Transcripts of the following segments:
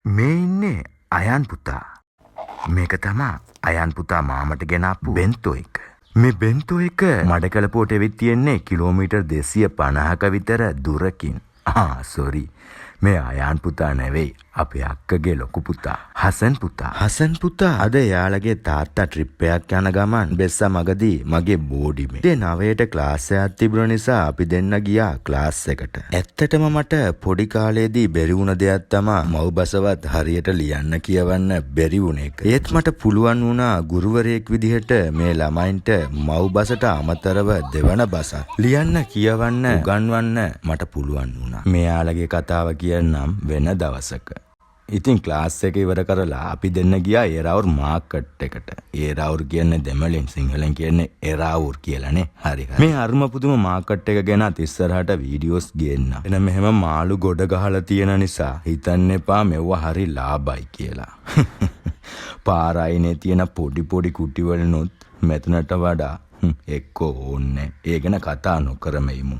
මේ ඉන්නේ අයන් පුතා. මේක තමා අයන් පුතා මාමට ගෙනාපු බෙන්තෝ එක. මේ බෙන්තෝ එක මඩකලපුවට එවිත් තියෙන්නේ කිලෝමීටර් 250ක විතර දුරකින්. සෝරි. මේ අයන් පුතා නෙවෙයි අපේ අක්කගේ ලොකු පුතා හසන් පුතා. හසන් පුතා අද එයාලගේ තාත්තා ට්‍රිප් එකක් යන ගමන් බෙස්සා මගදී මගේ බෝඩිමේ. ඒ 9ට ක්ලාස් එකක් තිබුණ නිසා අපි දෙන්න ගියා ක්ලාස් එකට. ඇත්තටම මට පොඩි කාලේදී බැරි වුණ දෙයක් තමයි මව් බසවත් හරියට ලියන්න කියවන්න බැරි වුණ එක. ඒත් මට පුළුවන් වුණා ගුරුවරයෙක් විදිහට මේ ළමයින්ට මව් බසට අමතරව දෙවන බසක් ලියන්න කියවන්න උගන්වන්න මට පුළුවන් වුණා. මෙයාලගේ කතාව කියන්නම් වෙන දවසක. ඉතින් ක්ලාස් එක ඉවර කරලා අපි දෙන්න ගියා ඒරාවුර් මාකට් එකට. ඒරාවුර් කියන්නේ දෙමළෙන් සිංහලෙන් කියන්නේ එරාවුර් කියලානේ. හරි හරි. මේ අරුම පුදුම මාකට් එක ගැන ඉස්සරහට වීඩියෝස් ගේන්න. එන මෙහෙම මාළු ගොඩ ගහලා තියෙන නිසා හිතන්න එපා මෙව්ව හරි ලාභයි කියලා. පාරායිනේ තියෙන පොඩි පොඩි කුටි වලනොත් මෙතනට වඩා එක්කෝ ඕන්නේ. ඒ ගැන කතා නොකරම ඉමු.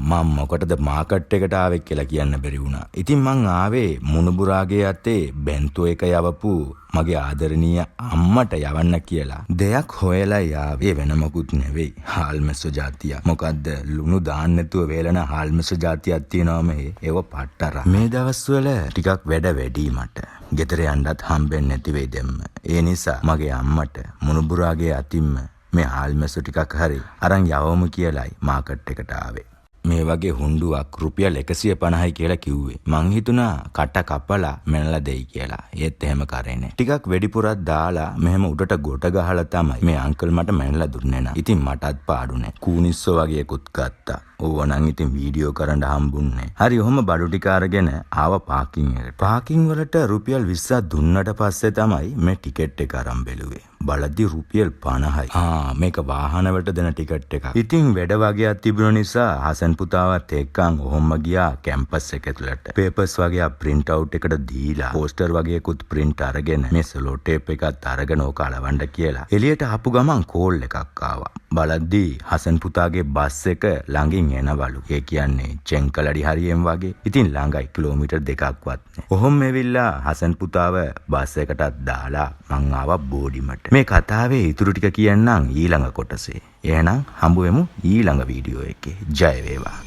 මම මොකටද මාකට් එකට ආවේ කියලා කියන්න බැරි වුණා. ඉතින් මං ආවේ මුණුබුරාගේ අතේ බෙන්තෝ එක යවපු මගේ ආදරණීය අම්මට යවන්න කියලා. දෙයක් හොයලා යාවේ වෙන මොකුත් නෙවෙයි. හාල්මැස්සෝ જાතියක්. මොකද්ද ලුණු දාන්න නැතුව වේලන හාල්මැස්සෝ જાතියක් තියෙනවා මේ. ඒව පට්ටර. මේ දවස්වල ටිකක් වැඩ වැඩි මට. ගෙදර යන්නත් හම්බෙන්නේ නැති වෙයි දෙන්න. ඒ නිසා මගේ අම්මට මුණුබුරාගේ අතින්ම මේ හාල්මැස්සෝ ටිකක් හරි අරන් යවමු කියලායි මාකට් එකට ආවේ. මේ වගේ හුණ්ඩුවක් රුපියල් 150යි කියලා කිව්වේ. මං හිතුණා කට කපලා මෙනලා දෙයි කියලා. ඒත් එහෙම කරේ නෑ. ටිකක් වෙඩිපුරක් දාලා මෙහෙම උඩට ගොට ගහලා තමයි මේ අංකල් මට මෙනලා දුන්නේ නා. ඉතින් මටත් පාඩු නෑ. කූනිස්සෝ වගේකුත් ගත්තා. ඕවනම් ඉතින් වීඩියෝ කරන්න හම්බුන්නේ. හරි ඔහොම බඩු ටික අරගෙන ආව පාකින් එකට. පාකින් වලට රුපියල් 20ක් දුන්නට පස්සේ තමයි මේ ටිකට් එක අරන් බැලුවේ. බලද්දි රුපියල් 50යි. මේක වාහන වලට දෙන ටිකට් එකක්. ඉතින් වැඩ වගේක් තිබුණ නිසා හසන් පුතාවත් එක්කන් ඔහොම ගියා කැම්පස් එක ඇතුළට. පේපර්ස් වගේ print out එකට දීලා පෝස්ටර් වගේකුත් print අරගෙන මේ සෙලෝ ටේප් එකත් අරගෙන ඕක අලවන්න කියලා. එළියට ආපු ගමන් කෝල් එකක් ආවා. බලද්දි හසන් පුතාගේ බස් එක ළඟින් එනවලු. ඒ කියන්නේ චෙන්කලඩි හරියෙන් වගේ. ඉතින් ළඟයි කිලෝමීටර් 2ක්වත් නෑ. ඔහොම එවිල්ලා හසන් පුතාව බස් එකටත් දාලා මං ආවා බෝඩිමට. මේ කතාවේ ඉතුරු ටික කියන්නම් ඊළඟ කොටසේ. එහෙනම් හම්බ වෙමු ඊළඟ වීඩියෝ එකේ. ජය වේවා.